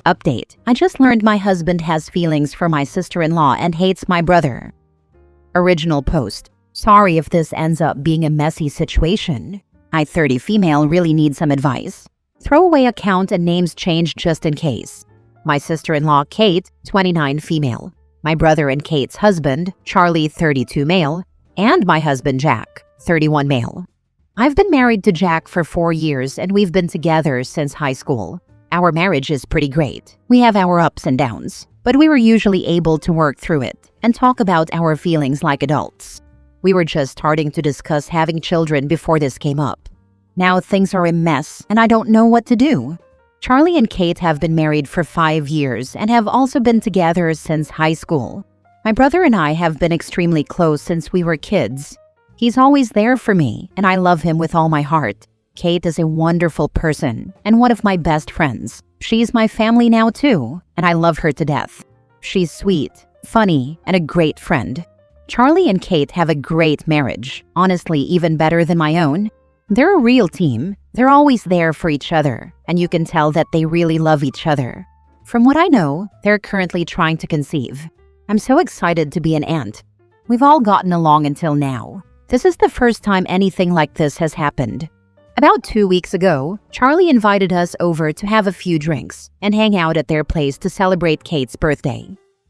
Update: I just learned my husband has feelings for my sister-in-law and hates my brother. Original post: sorry if this ends up being a messy situation. I, 30 female, really need some advice. Throwaway account and names changed just in case. My sister-in-law Kate, 29 female. My brother and Kate's husband, Charlie, 32 male. And my husband Jack, 31 male. I've been married to Jack for 4 years and we've been together since high school. Our marriage is pretty great. We have our ups and downs, but we were usually able to work through it and talk about our feelings like adults. We were just starting to discuss having children before this came up. Now things are a mess and I don't know what to do. Charlie and Kate have been married for 5 years and have also been together since high school. My brother and I have been extremely close since we were kids. He's always there for me and I love him with all my heart. Kate is a wonderful person and one of my best friends. She's my family now too, and I love her to death. She's sweet, funny, and a great friend. Charlie and Kate have a great marriage, honestly even better than my own. They're a real team. They're always there for each other, and you can tell that they really love each other. From what I know, they're currently trying to conceive. I'm so excited to be an aunt. We've all gotten along until now. This is the first time anything like this has happened. About 2 weeks ago, Charlie invited us over to have a few drinks and hang out at their place to celebrate Kate's birthday.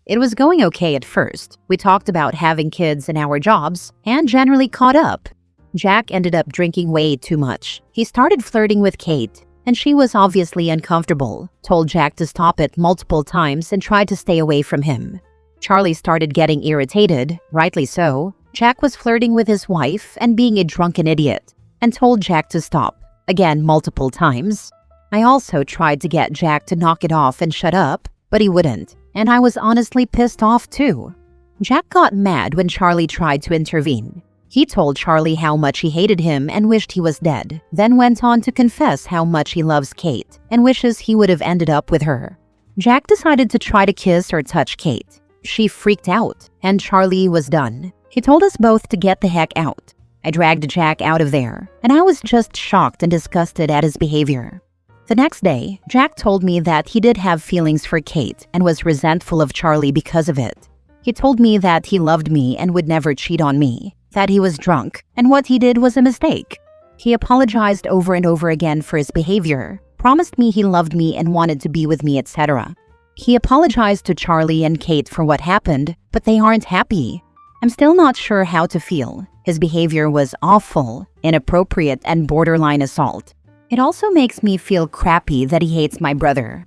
It was going okay at first. We talked about having kids and our jobs and generally caught up. Jack ended up drinking way too much. He started flirting with Kate, and she was obviously uncomfortable, told Jack to stop it multiple times and tried to stay away from him. Charlie started getting irritated, rightly so. Jack was flirting with his wife and being a drunken idiot, and told Jack to stop, again multiple times. I also tried to get Jack to knock it off and shut up, but he wouldn't, and I was honestly pissed off too. Jack got mad when Charlie tried to intervene. He told Charlie how much he hated him and wished he was dead, then went on to confess how much he loves Kate and wishes he would have ended up with her. Jack decided to try to kiss or touch Kate. She freaked out, and Charlie was done. He told us both to get the heck out. I dragged Jack out of there, and I was just shocked and disgusted at his behavior. The next day, Jack told me that he did have feelings for Kate and was resentful of Charlie because of it. He told me that he loved me and would never cheat on me, that he was drunk, and what he did was a mistake. He apologized over and over again for his behavior, promised me he loved me and wanted to be with me, etc. He apologized to Charlie and Kate for what happened, but they aren't happy. I'm still not sure how to feel. His behavior was awful, inappropriate, and borderline assault. It also makes me feel crappy that he hates my brother.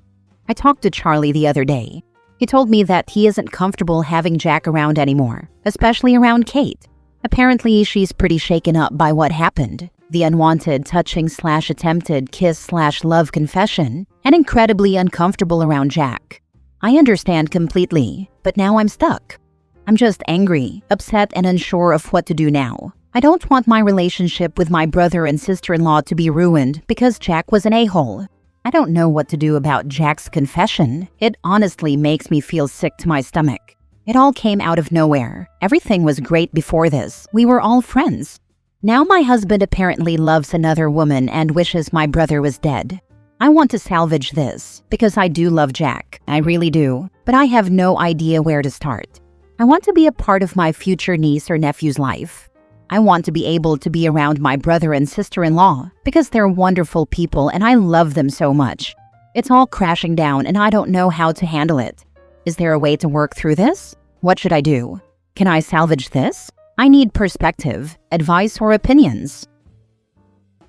I talked to Charlie the other day. He told me that he isn't comfortable having Jack around anymore, especially around Kate. Apparently, she's pretty shaken up by what happened, the unwanted touching/attempted kiss/love confession, and incredibly uncomfortable around Jack. I understand completely, but now I'm stuck. I'm just angry, upset, and unsure of what to do now. I don't want my relationship with my brother and sister-in-law to be ruined because Jack was an a-hole. I don't know what to do about Jack's confession. It honestly makes me feel sick to my stomach. It all came out of nowhere. Everything was great before this. We were all friends. Now my husband apparently loves another woman and wishes my brother was dead. I want to salvage this because I do love Jack. I really do. But I have no idea where to start. I want to be a part of my future niece or nephew's life. I want to be able to be around my brother and sister-in-law because they're wonderful people and I love them so much. It's all crashing down and I don't know how to handle it. Is there a way to work through this? What should I do? Can I salvage this? I need perspective, advice, or opinions.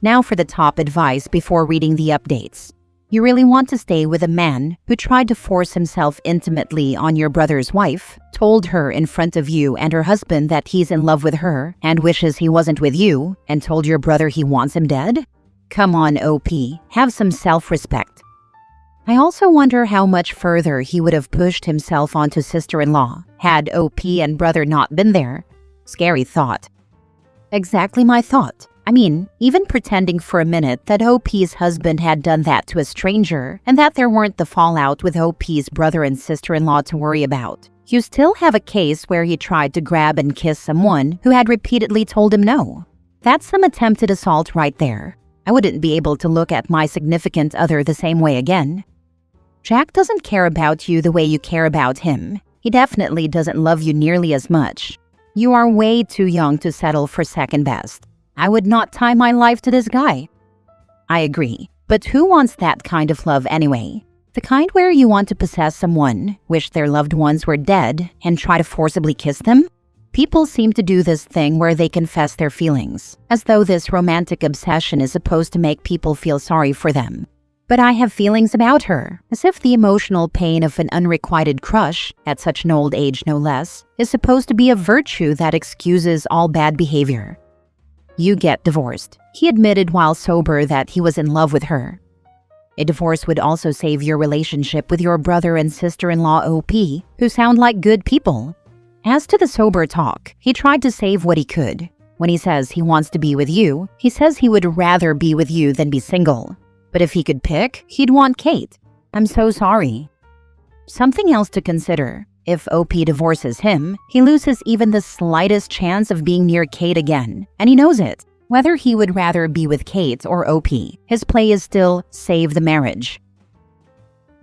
Now for the top advice before reading the updates. You really want to stay with a man who tried to force himself intimately on your brother's wife, told her in front of you and her husband that he's in love with her and wishes he wasn't with you, and told your brother he wants him dead? Come on, OP, have some self-respect. I also wonder how much further he would have pushed himself onto sister-in-law had OP and brother not been there. Scary thought. Exactly my thought. I mean, even pretending for a minute that OP's husband had done that to a stranger and that there weren't the fallout with OP's brother and sister-in-law to worry about, you still have a case where he tried to grab and kiss someone who had repeatedly told him no. That's some attempted assault right there. I wouldn't be able to look at my significant other the same way again. Jack doesn't care about you the way you care about him. He definitely doesn't love you nearly as much. You are way too young to settle for second best. I would not tie my life to this guy. I agree, but who wants that kind of love anyway? The kind where you want to possess someone, wish their loved ones were dead, and try to forcibly kiss them? People seem to do this thing where they confess their feelings, as though this romantic obsession is supposed to make people feel sorry for them. But I have feelings about her, as if the emotional pain of an unrequited crush, at such an old age no less, is supposed to be a virtue that excuses all bad behavior. You get divorced. He admitted while sober that he was in love with her. A divorce would also save your relationship with your brother and sister-in-law OP, who sound like good people. As to the sober talk, he tried to save what he could. When he says he wants to be with you, he says he would rather be with you than be single. But if he could pick, he'd want Kate. I'm so sorry. Something else to consider. If OP divorces him, he loses even the slightest chance of being near Kate again, and he knows it. Whether he would rather be with Kate or OP, his play is still save the marriage.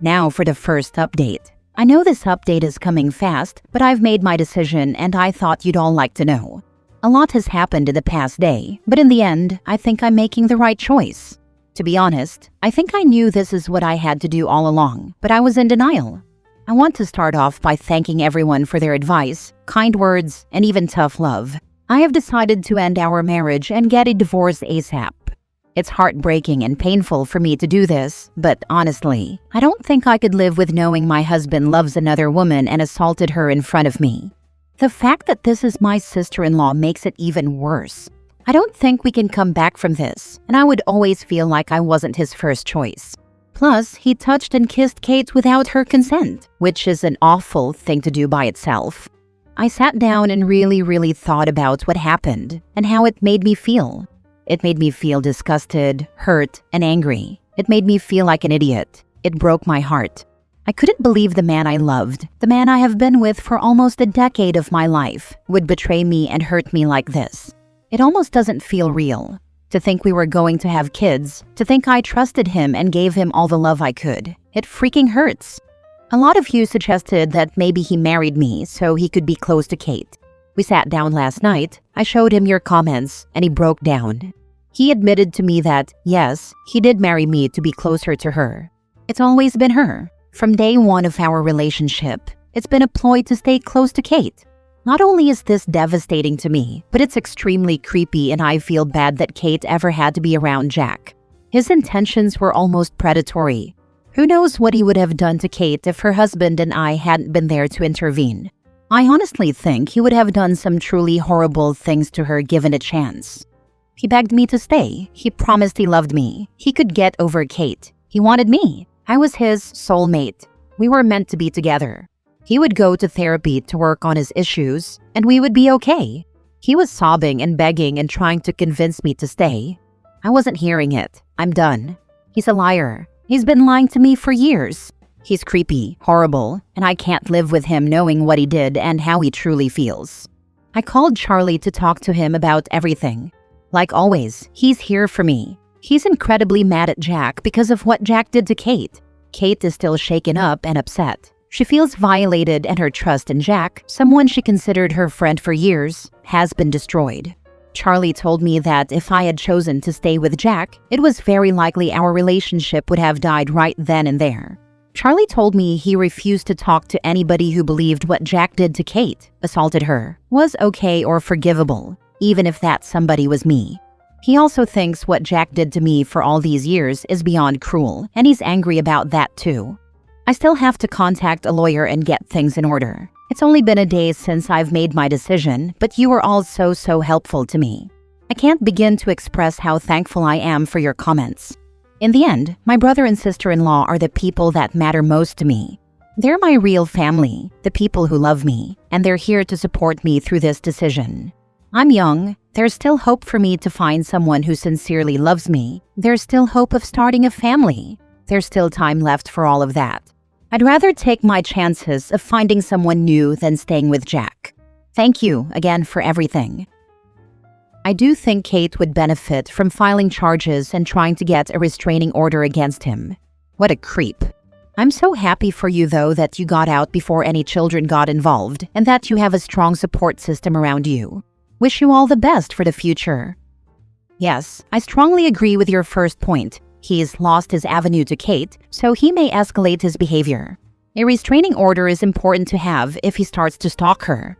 Now for the first update. I know this update is coming fast, but I've made my decision and I thought you'd all like to know. A lot has happened in the past day, but in the end, I think I'm making the right choice. To be honest, I think I knew this is what I had to do all along, but I was in denial. I want to start off by thanking everyone for their advice, kind words, and even tough love. I have decided to end our marriage and get a divorce ASAP. It's heartbreaking and painful for me to do this, but honestly, I don't think I could live with knowing my husband loves another woman and assaulted her in front of me. The fact that this is my sister-in-law makes it even worse. I don't think we can come back from this, and I would always feel like I wasn't his first choice. Plus, he touched and kissed Kate without her consent, which is an awful thing to do by itself. I sat down and really thought about what happened and how it made me feel. It made me feel disgusted, hurt, and angry. It made me feel like an idiot. It broke my heart. I couldn't believe the man I loved, the man I have been with for almost a decade of my life, would betray me and hurt me like this. It almost doesn't feel real. To think we were going to have kids, to think I trusted him and gave him all the love I could. It freaking hurts. A lot of you suggested that maybe he married me so he could be close to Kate. We sat down last night, I showed him your comments, and he broke down. He admitted to me that, yes, he did marry me to be closer to her. It's always been her. From day one of our relationship, it's been a ploy to stay close to Kate. Not only is this devastating to me, but it's extremely creepy and I feel bad that Kate ever had to be around Jack. His intentions were almost predatory. Who knows what he would have done to Kate if her husband and I hadn't been there to intervene. I honestly think he would have done some truly horrible things to her given a chance. He begged me to stay. He promised he loved me. He could get over Kate. He wanted me. I was his soulmate. We were meant to be together. He would go to therapy to work on his issues, and we would be okay. He was sobbing and begging and trying to convince me to stay. I wasn't hearing it. I'm done. He's a liar. He's been lying to me for years. He's creepy, horrible, and I can't live with him knowing what he did and how he truly feels. I called Charlie to talk to him about everything. Like always, he's here for me. He's incredibly mad at Jack because of what Jack did to Kate. Kate is still shaken up and upset. She feels violated and her trust in Jack, someone she considered her friend for years, has been destroyed. Charlie told me that if I had chosen to stay with Jack, it was very likely our relationship would have died right then and there. Charlie told me he refused to talk to anybody who believed what Jack did to Kate, assaulted her, was okay or forgivable, even if that somebody was me. He also thinks what Jack did to me for all these years is beyond cruel, and he's angry about that too. I still have to contact a lawyer and get things in order. It's only been a day since I've made my decision, but you were all so helpful to me. I can't begin to express how thankful I am for your comments. In the end, my brother and sister-in-law are the people that matter most to me. They're my real family, the people who love me, and they're here to support me through this decision. I'm young. There's still hope for me to find someone who sincerely loves me. There's still hope of starting a family. There's still time left for all of that. I'd rather take my chances of finding someone new than staying with Jack. Thank you again for everything. I do think Kate would benefit from filing charges and trying to get a restraining order against him. What a creep. I'm so happy for you though that you got out before any children got involved and that you have a strong support system around you. Wish you all the best for the future. Yes, I strongly agree with your first point. He's lost his avenue to Kate, so he may escalate his behavior. A restraining order is important to have if he starts to stalk her.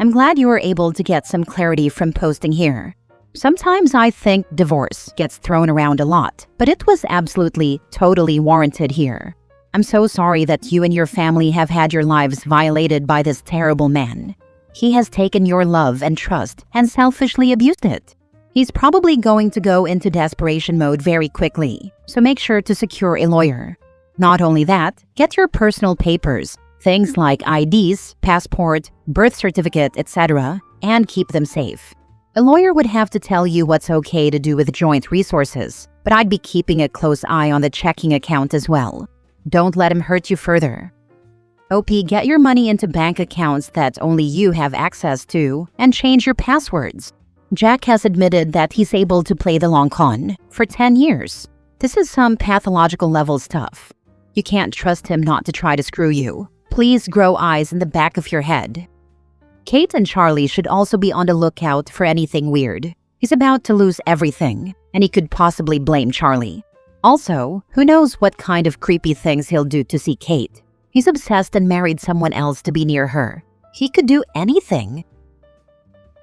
I'm glad you were able to get some clarity from posting here. Sometimes I think divorce gets thrown around a lot, but it was absolutely, totally warranted here. I'm so sorry that you and your family have had your lives violated by this terrible man. He has taken your love and trust and selfishly abused it. He's probably going to go into desperation mode very quickly, so make sure to secure a lawyer. Not only that, get your personal papers, things like IDs, passport, birth certificate, etc., and keep them safe. A lawyer would have to tell you what's okay to do with joint resources, but I'd be keeping a close eye on the checking account as well. Don't let him hurt you further. OP, get your money into bank accounts that only you have access to and change your passwords. Jack has admitted that he's able to play the long con for 10 years. This is some pathological level stuff. You can't trust him not to try to screw you. Please grow eyes in the back of your head. Kate and Charlie should also be on the lookout for anything weird. He's about to lose everything, and he could possibly blame Charlie. Also, who knows what kind of creepy things he'll do to see Kate. He's obsessed and married someone else to be near her. He could do anything.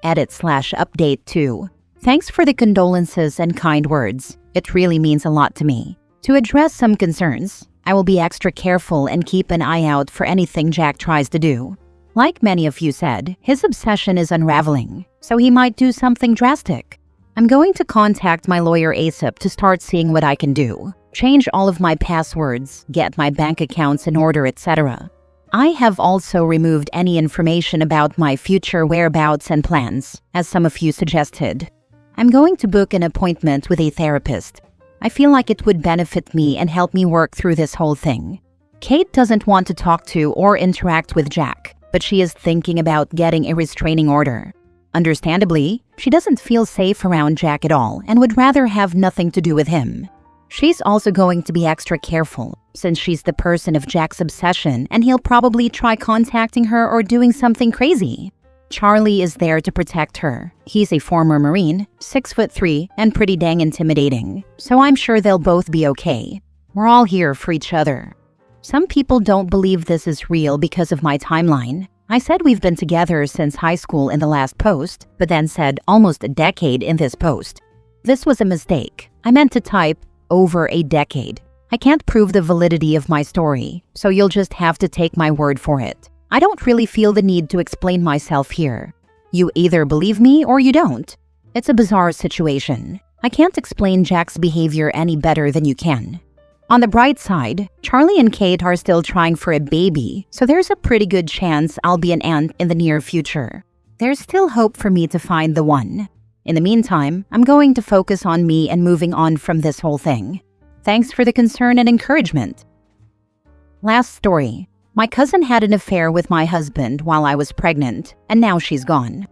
Edit/update 2. Thanks for the condolences and kind words. It really means a lot to me. To address some concerns, I will be extra careful and keep an eye out for anything Jack tries to do. Like many of you said, his obsession is unraveling, so he might do something drastic. I'm going to contact my lawyer ASAP to start seeing what I can do. Change all of my passwords, get my bank accounts in order, etc. I have also removed any information about my future whereabouts and plans, as some of you suggested. I'm going to book an appointment with a therapist. I feel like it would benefit me and help me work through this whole thing. Kate doesn't want to talk to or interact with Jack, but she is thinking about getting a restraining order. Understandably, she doesn't feel safe around Jack at all and would rather have nothing to do with him. She's also going to be extra careful, since she's the person of Jack's obsession and he'll probably try contacting her or doing something crazy. Charlie is there to protect her. He's a former Marine, 6'3", and pretty dang intimidating, so I'm sure they'll both be okay. We're all here for each other. Some people don't believe this is real because of my timeline. I said we've been together since high school in the last post, but then said almost a decade in this post. This was a mistake. I meant to type over a decade. I can't prove the validity of my story, so you'll just have to take my word for it. I don't really feel the need to explain myself here. You either believe me or you don't. It's a bizarre situation. I can't explain Jack's behavior any better than you can. On the bright side, Charlie and Kate are still trying for a baby, so there's a pretty good chance I'll be an aunt in the near future. There's still hope for me to find the one. In the meantime, I'm going to focus on me and moving on from this whole thing. Thanks for the concern and encouragement. Last story. My cousin had an affair with my husband while I was pregnant, and now she's gone.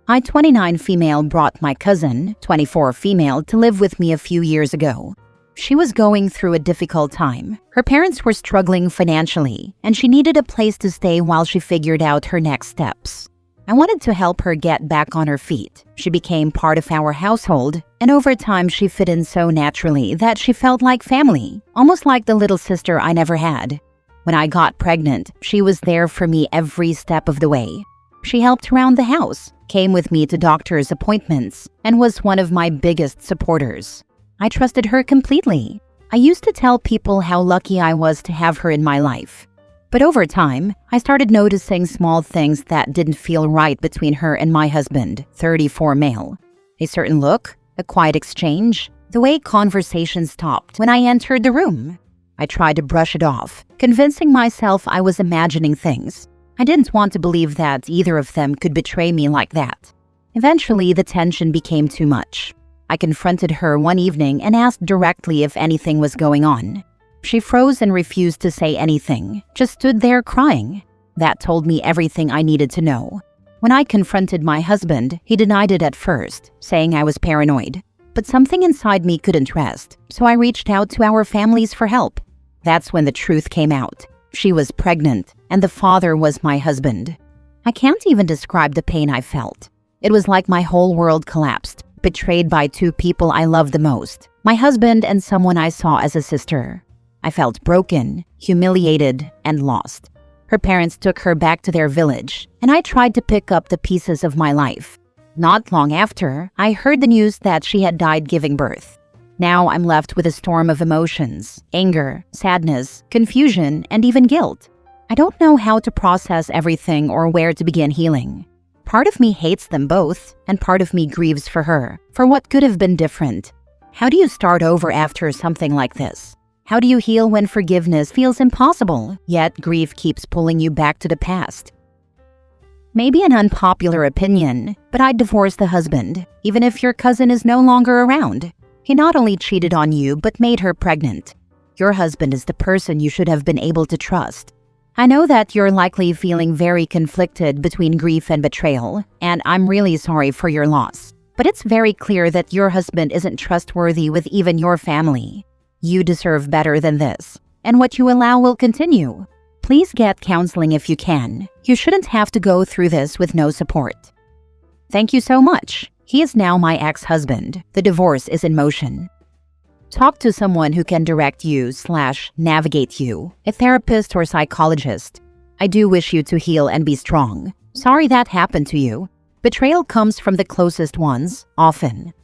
I, 29 female, brought my cousin, 24 female, to live with me a few years ago. She was going through a difficult time. Her parents were struggling financially, and she needed a place to stay while she figured out her next steps. I wanted to help her get back on her feet. She became part of our household, and over time she fit in so naturally that she felt like family, almost like the little sister I never had. When I got pregnant, she was there for me every step of the way. She helped around the house, came with me to doctor's appointments, and was one of my biggest supporters. I trusted her completely. I used to tell people how lucky I was to have her in my life. But over time, I started noticing small things that didn't feel right between her and my husband, 34 male. A certain look, a quiet exchange, the way conversation stopped when I entered the room. I tried to brush it off, convincing myself I was imagining things. I didn't want to believe that either of them could betray me like that. Eventually, the tension became too much. I confronted her one evening and asked directly if anything was going on. She froze and refused to say anything, just stood there crying. That told me everything I needed to know. When I confronted my husband, he denied it at first, saying I was paranoid. But something inside me couldn't rest, so I reached out to our families for help. That's when the truth came out. She was pregnant, and the father was my husband. I can't even describe the pain I felt. It was like my whole world collapsed, betrayed by two people I loved the most, my husband and someone I saw as a sister. I felt broken, humiliated, and lost. Her parents took her back to their village, and I tried to pick up the pieces of my life. Not long after, I heard the news that she had died giving birth. Now I'm left with a storm of emotions, anger, sadness, confusion, and even guilt. I don't know how to process everything or where to begin healing. Part of me hates them both, and part of me grieves for her, for what could have been different. How do you start over after something like this? How do you heal when forgiveness feels impossible, yet grief keeps pulling you back to the past? Maybe an unpopular opinion, but I'd divorce the husband, even if your cousin is no longer around. He not only cheated on you, but made her pregnant. Your husband is the person you should have been able to trust. I know that you're likely feeling very conflicted between grief and betrayal, and I'm really sorry for your loss. But it's very clear that your husband isn't trustworthy with even your family. You deserve better than this, and what you allow will continue. Please get counseling if you can. You shouldn't have to go through this with no support. Thank you so much. He is now my ex-husband. The divorce is in motion. Talk to someone who can direct you/navigate you, a therapist or psychologist. I do wish you to heal and be strong. Sorry that happened to you. Betrayal comes from the closest ones, often.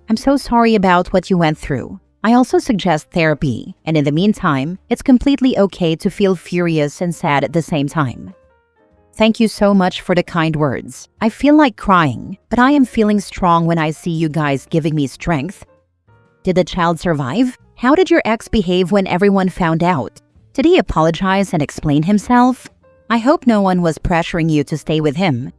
I'm so sorry about what you went through. I also suggest therapy, and in the meantime, it's completely okay to feel furious and sad at the same time. Thank you so much for the kind words. I feel like crying, but I am feeling strong when I see you guys giving me strength. Did the child survive? How did your ex behave when everyone found out? Did he apologize and explain himself? I hope no one was pressuring you to stay with him.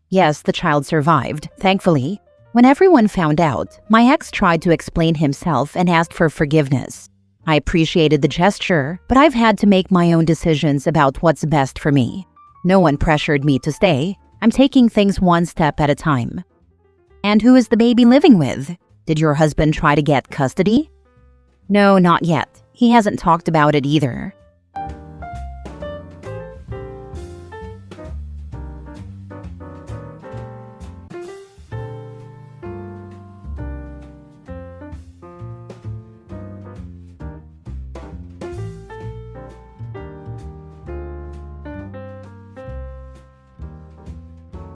Yes, the child survived, thankfully. When everyone found out, my ex tried to explain himself and asked for forgiveness. I appreciated the gesture, but I've had to make my own decisions about what's best for me. No one pressured me to stay. I'm taking things one step at a time. And who is the baby living with? Did your husband try to get custody? No, not yet. He hasn't talked about it either.